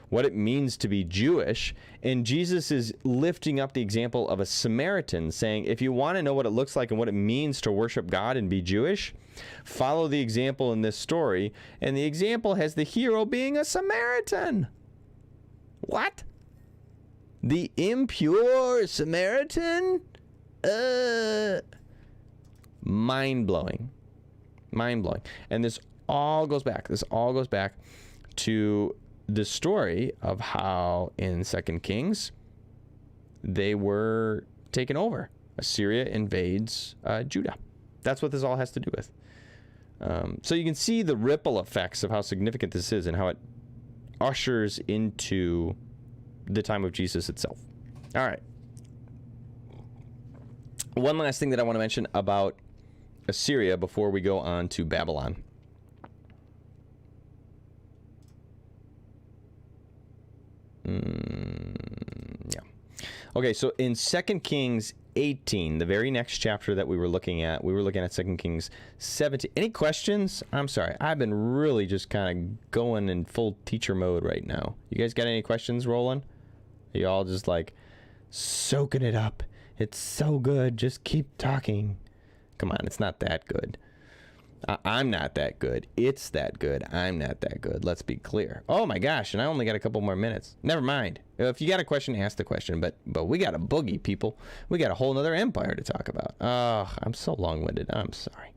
what it means to be Jewish, and Jesus is lifting up the example of a Samaritan, saying, if you want to know what it looks like and what it means to worship God and be Jewish, follow the example in this story, and the example has the hero being a Samaritan. What? The impure Samaritan? Mind-blowing. Mind-blowing. And this all goes back to the story of how in 2 Kings they were taken over. Assyria invades Judah. That's what this all has to do with. So you can see the ripple effects of how significant this is and how it ushers into the time of Jesus itself. All right. One last thing that I want to mention about Assyria before we go on to Babylon. Yeah. Okay, so in 2 Kings 18, the very next chapter that we were looking at 2 Kings 17. Any questions? I'm sorry. I've been really just kind of going in full teacher mode right now. You guys got any questions rolling? Are you all just like soaking it up? It's so good. Just keep talking. Come on, it's not that good. I'm not that good. It's that good. I'm not that good. Let's be clear. Oh my gosh, and I only got a couple more minutes. Never mind. If you got a question, ask the question. But we got a boogie, people. We got a whole nother empire to talk about. Oh, I'm so long-winded. I'm sorry.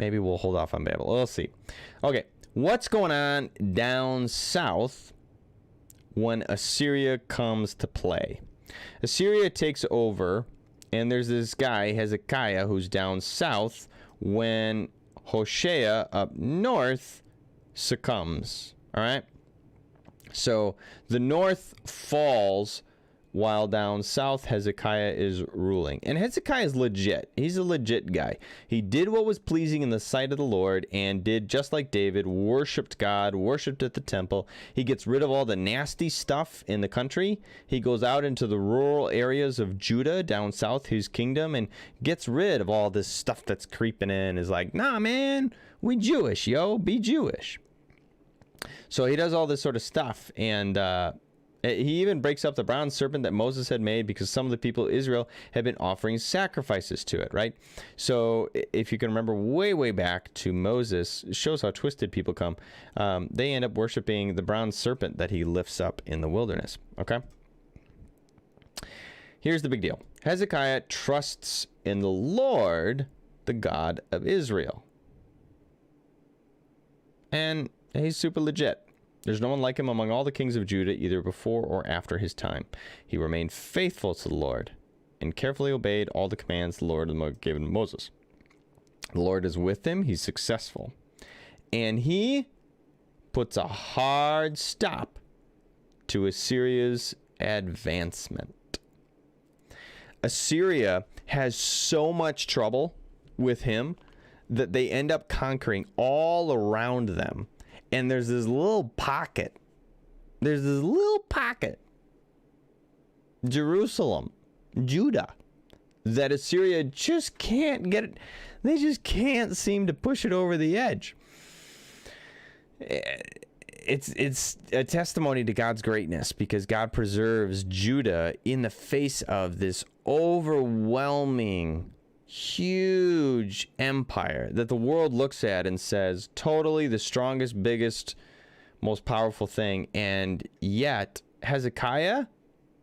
Maybe we'll hold off on Babel. We'll see. Okay, what's going on down south when Assyria comes to play? Assyria takes over, and there's this guy, Hezekiah, who's down south when Hoshea up north succumbs. All right? So the north falls while down south Hezekiah is ruling. And Hezekiah is legit. He's a legit guy. He did what was pleasing in the sight of the Lord and did just like David, worshiped God, worshiped at the temple. He gets rid of all the nasty stuff in the country. He goes out into the rural areas of Judah down south, his kingdom, and gets rid of all this stuff that's creeping in. Is like, nah, man, we Jewish, yo, be Jewish. So he does all this sort of stuff, and he even breaks up the bronze serpent that Moses had made because some of the people of Israel had been offering sacrifices to it, right? So if you can remember way back to Moses, it shows how twisted people come. They end up worshiping the bronze serpent that he lifts up in the wilderness, okay? Here's the big deal. Hezekiah trusts in the Lord, the God of Israel. And he's super legit. There's no one like him among all the kings of Judah, either before or after his time. He remained faithful to the Lord and carefully obeyed all the commands the Lord had given Moses. The Lord is with him. He's successful. And he puts a hard stop to Assyria's advancement. Assyria has so much trouble with him that they end up conquering all around them. And there's this little pocket. Jerusalem, Judah, that Assyria just can't get it. They just can't seem to push it over the edge. It's a testimony to God's greatness because God preserves Judah in the face of this overwhelming, huge empire that the world looks at and says totally the strongest, biggest, most powerful thing. And yet Hezekiah,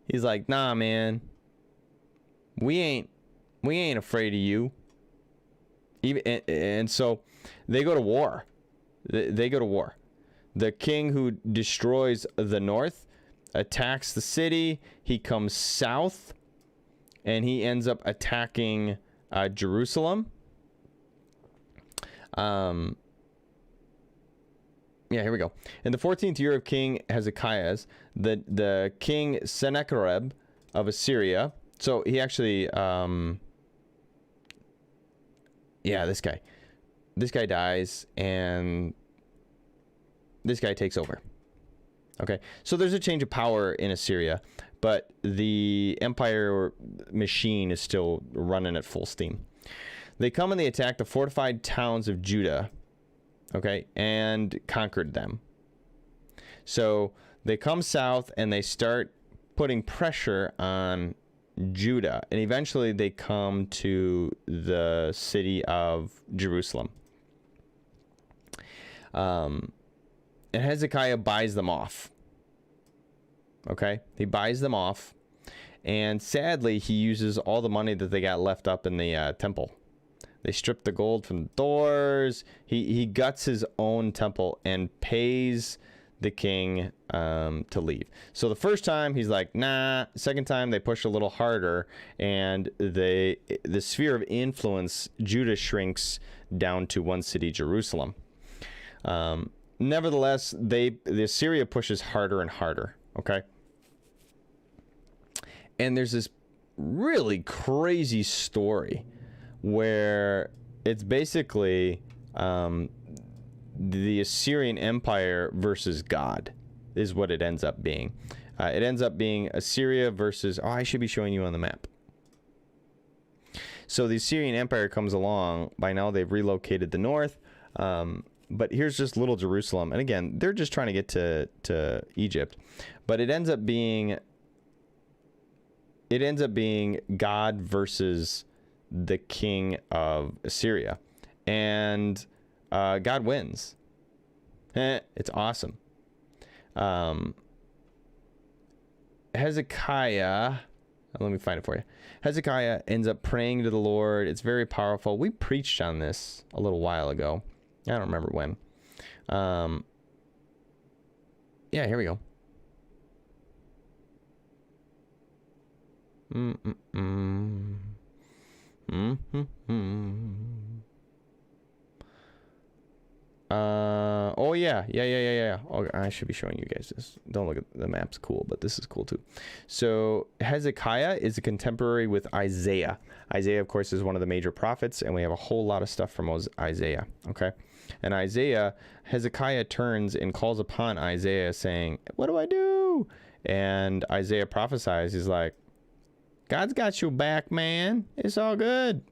he's like, nah, man, we ain't afraid of you. And so they go to war. They go to war. The king who destroys the north attacks the city. He comes south and he ends up attacking Jerusalem. Yeah, here we go. In the 14th year of King Hezekiah's, the king Sennacherib of Assyria. So he actually, this guy dies, and this guy takes over. Okay, so there's a change of power in Assyria, but the empire machine is still running at full steam. They come and they attack the fortified towns of Judah, okay, and conquered them. So they come south and they start putting pressure on Judah, and eventually they come to the city of Jerusalem. And Hezekiah buys them off. Okay, he buys them off, and sadly he uses all the money that they got left up in the temple. They strip the gold from the doors. He guts his own temple and pays the king to leave. So the first time he's like, nah. Second time they push a little harder, and the sphere of influence, Judah, shrinks down to one city, Jerusalem. Nevertheless, the Assyria pushes harder and harder. Okay. And there's this really crazy story where it's basically the Assyrian Empire versus God is what it ends up being. It ends up being Assyria versus... Oh, I should be showing you on the map. So the Assyrian Empire comes along. By now, they've relocated the north. But here's just little Jerusalem. And again, they're just trying to get to Egypt. But it ends up being... God versus the king of Assyria. And God wins. It's awesome. Hezekiah Let me find it for you. Hezekiah ends up praying to the Lord. It's very powerful. We preached on this a little while ago. I don't remember when. Yeah, here we go. Oh yeah. Oh, I should be showing you guys this. Don't look at the map's cool, but this is cool too. So Hezekiah is a contemporary with Isaiah. Isaiah, of course, is one of the major prophets, and we have a whole lot of stuff from Isaiah. Okay, and Hezekiah turns and calls upon Isaiah, saying, "What do I do?" And Isaiah prophesies. He's like, "God's got your back, man. It's all good.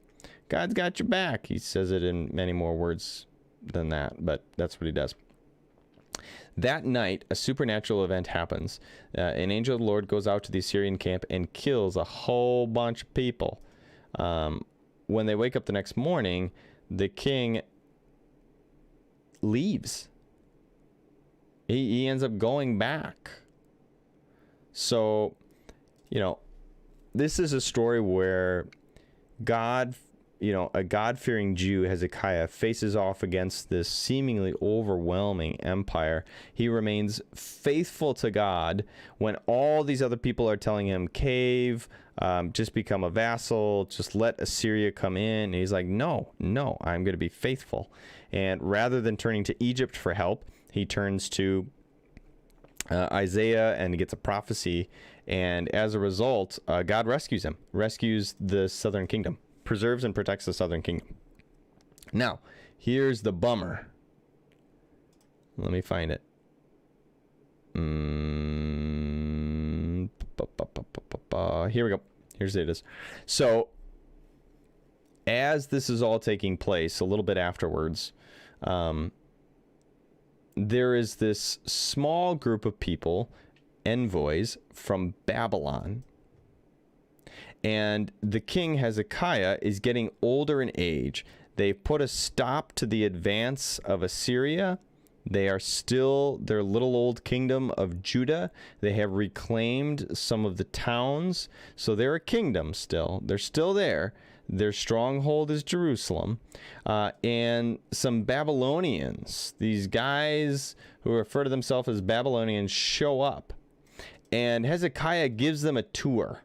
God's got your back." He says it in many more words than that, but that's what he does. That night, a supernatural event happens. An angel of the Lord goes out to the Assyrian camp and kills a whole bunch of people. When they wake up the next morning, the king leaves. He ends up going back. So, this is a story where God, a God-fearing Jew, Hezekiah, faces off against this seemingly overwhelming empire. He remains faithful to God when all these other people are telling him, cave, just become a vassal, just let Assyria come in. And he's like, no, I'm going to be faithful. And rather than turning to Egypt for help, he turns to Isaiah and gets a prophecy. And as a result, God rescues him, rescues the southern kingdom, preserves and protects the southern kingdom. Now, here's the bummer. Let me find it. Here we go. Here's it is. So, as this is all taking place, a little bit afterwards, there is this small group of people, envoys from Babylon. And the king Hezekiah is getting older in age. They've put a stop to the advance of Assyria. They are still their little old kingdom of Judah. They have reclaimed some of the towns. So they're a kingdom still. They're still there. Their stronghold is Jerusalem. And some Babylonians, these guys who refer to themselves as Babylonians, show up. And Hezekiah gives them a tour.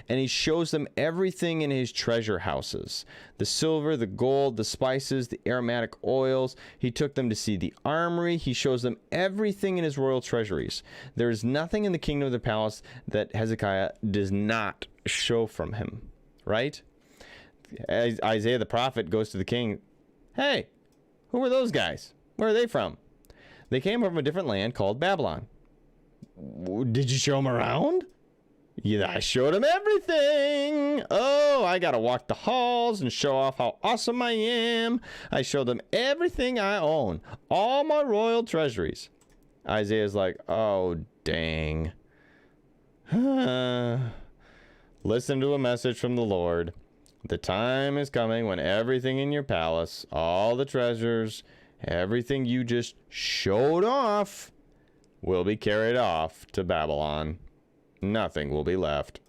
And he shows them everything in his treasure houses. The silver, the gold, the spices, the aromatic oils. He took them to see the armory. He shows them everything in his royal treasuries. There is nothing in the kingdom of the palace that Hezekiah does not show from him. Right? Isaiah the prophet goes to the king. Hey, who are those guys? Where are they from? They came from a different land called Babylon. Did you show them around? Yeah, I showed him everything. Oh, I got to walk the halls and show off how awesome I am. I showed them everything I own. All my royal treasuries. Isaiah's like, oh, dang. Listen to a message from the Lord. The time is coming when everything in your palace, all the treasures, everything you just showed off will be carried off to Babylon. Nothing will be left.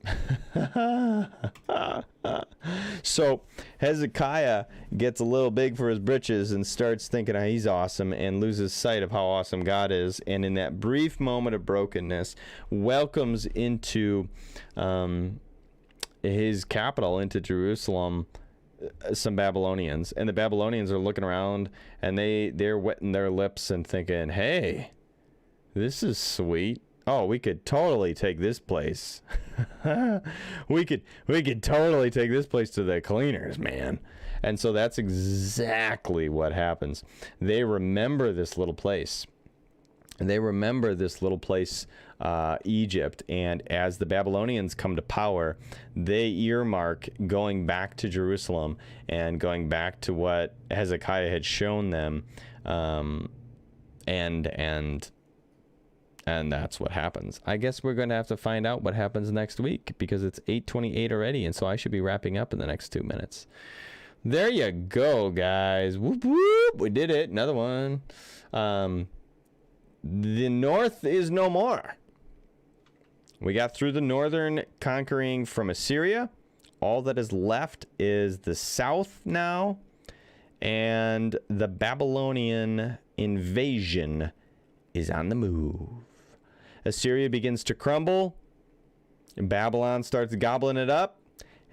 So Hezekiah gets a little big for his britches and starts thinking he's awesome and loses sight of how awesome God is. And in that brief moment of brokenness, welcomes into his capital, into Jerusalem, some Babylonians. And the Babylonians are looking around and they're wetting their lips and thinking, hey, this is sweet. Oh, we could totally take this place. we could totally take this place to the cleaners, man. And so that's exactly what happens. They remember this little place. They remember this little place, Egypt. And as the Babylonians come to power, they earmark going back to Jerusalem and going back to what Hezekiah had shown them. And that's what happens. I guess we're going to have to find out what happens next week because it's 8:28 already, and so I should be wrapping up in the next 2 minutes. There you go, guys. Whoop, whoop. We did it. Another one. The north is no more. We got through the northern conquering from Assyria. All that is left is the south now. And the Babylonian invasion is on the move. Assyria begins to crumble. Babylon starts gobbling it up.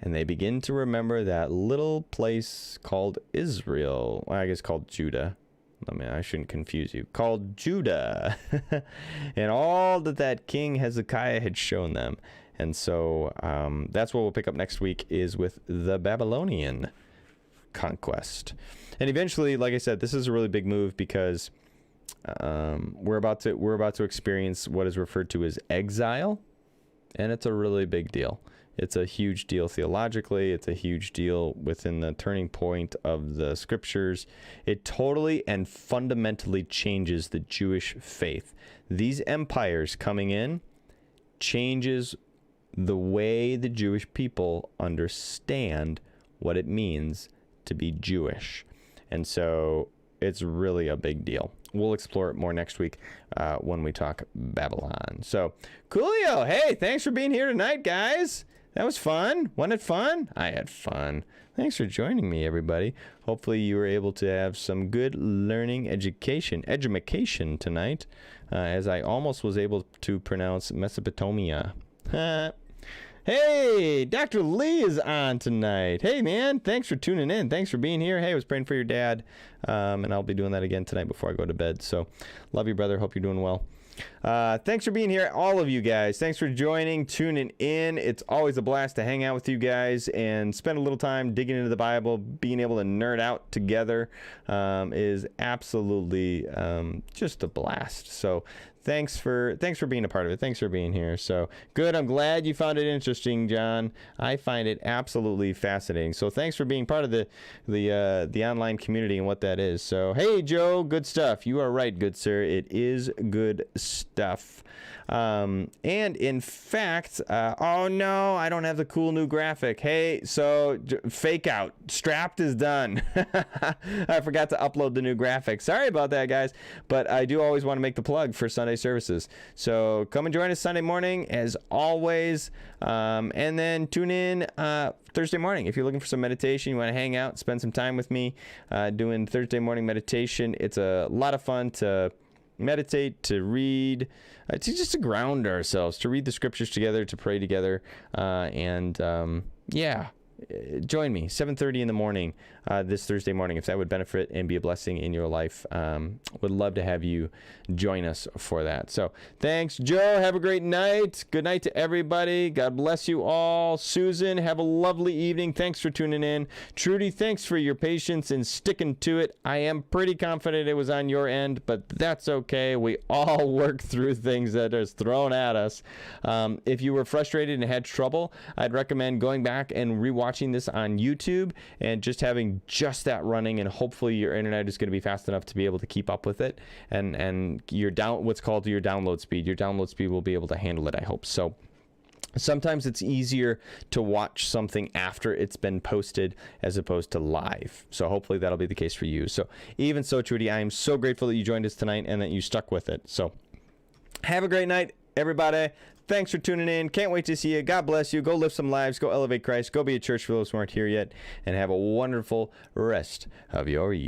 And they begin to remember that little place called Israel. Well, I guess called Judah. I shouldn't confuse you. Called Judah. And all that King Hezekiah had shown them. And so that's what we'll pick up next week, is with the Babylonian conquest. And eventually, like I said, this is a really big move because we're about to experience what is referred to as exile. And it's a really big deal. It's a huge deal theologically. It's a huge deal within the turning point of the scriptures. It totally and fundamentally changes the Jewish faith. These empires coming in changes the way the Jewish people understand what it means to be Jewish. And so it's really a big deal. We'll explore it more next week when we talk Babylon. So, coolio. Hey, thanks for being here tonight, guys. That was fun. Wasn't it fun? I had fun. Thanks for joining me, everybody. Hopefully you were able to have some good learning edumacation tonight, as I almost was able to pronounce Mesopotamia. Hey, Dr. Lee is on tonight. Hey, man, thanks for tuning in. Thanks for being here. Hey, I was praying for your dad, and I'll be doing that again tonight before I go to bed. So love you, brother. Hope you're doing well. Thanks for being here, all of you guys. Thanks for joining, tuning in. It's always a blast to hang out with you guys and spend a little time digging into the Bible. Being able to nerd out together is absolutely just a blast. So thanks for being a part of it. Thanks for being here. So good. I'm glad you found it interesting, John. I find it absolutely fascinating. So thanks for being part of the online community and what that is. So hey, Joe, good stuff. You are right, good sir. It is good stuff. And in fact, oh no, I don't have the cool new graphic. Hey, so fake out. Strapped is done. I forgot to upload the new graphic. Sorry about that, guys. But I do always want to make the plug for Sunday services. So come and join us Sunday morning as always. And then tune in Thursday morning. If you're looking for some meditation, you want to hang out, spend some time with me doing Thursday morning meditation. It's a lot of fun to meditate, to read, to ground ourselves, to read the scriptures together, to pray together, and join me 7:30 in the morning this Thursday morning if that would benefit and be a blessing in your life. Would love to have you join us for that. So thanks, Joe. Have a great night. Good night to everybody. God bless you all. Susan, have a lovely evening. Thanks for tuning in. Trudy, thanks for your patience and sticking to it. I am pretty confident it was on your end, but that's okay. We all work through things that is thrown at us. If you were frustrated and had trouble, I'd recommend going back and rewatching this on YouTube and just having just that running, and hopefully your internet is going to be fast enough to be able to keep up with it, and your what's called your download speed will be able to handle it, I hope. So sometimes it's easier to watch something after it's been posted as opposed to live. So hopefully that'll be the case for you. So even so, Trudy, I am so grateful that you joined us tonight and that you stuck with it. So have a great night, everybody. Thanks for tuning in. Can't wait to see you. God bless you. Go live some lives. Go elevate Christ. Go be a church for those who aren't here yet. And have a wonderful rest of your evening.